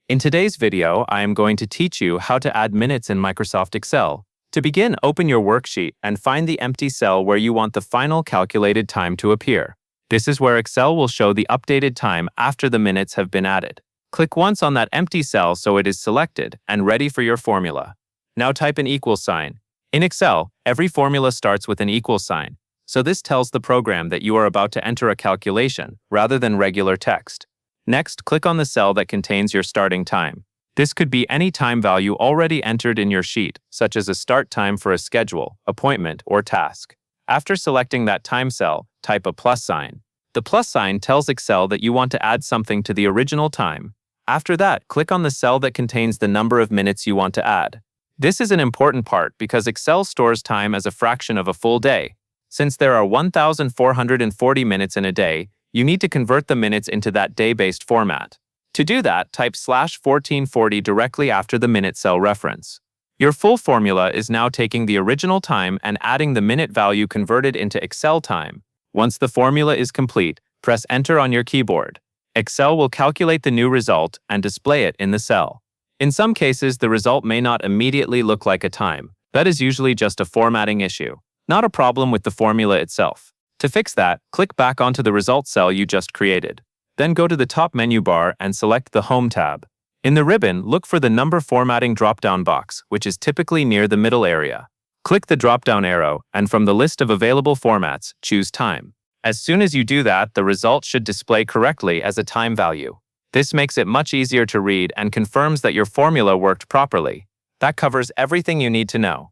In today's video, I am going to teach you how to add minutes in Microsoft Excel. To begin, open your worksheet and find the empty cell where you want the final calculated time to appear. This is where Excel will show the updated time after the minutes have been added. Click once on that empty cell so it is selected and ready for your formula. Now type an equal sign. In Excel, every formula starts with an equal sign, so this tells the program that you are about to enter a calculation rather than regular text. Next, click on the cell that contains your starting time. This could be any time value already entered in your sheet, such as a start time for a schedule, appointment, or task. After selecting that time cell, type a plus sign. The plus sign tells Excel that you want to add something to the original time. After that, click on the cell that contains the number of minutes you want to add. This is an important part because Excel stores time as a fraction of a full day. Since there are 1,440 minutes in a day, you need to convert the minutes into that day-based format. To do that, type /1440 directly after the minute cell reference. Your full formula is now taking the original time and adding the minute value converted into Excel time. Once the formula is complete, press Enter on your keyboard. Excel will calculate the new result and display it in the cell. In some cases, the result may not immediately look like a time. That is usually just a formatting issue, not a problem with the formula itself. To fix that, click back onto the result cell you just created. Then go to the top menu bar and select the Home tab. In the ribbon, look for the Number Formatting drop-down box, which is typically near the middle area. Click the drop-down arrow, and from the list of available formats, choose Time. As soon as you do that, the result should display correctly as a time value. This makes it much easier to read and confirms that your formula worked properly. That covers everything you need to know.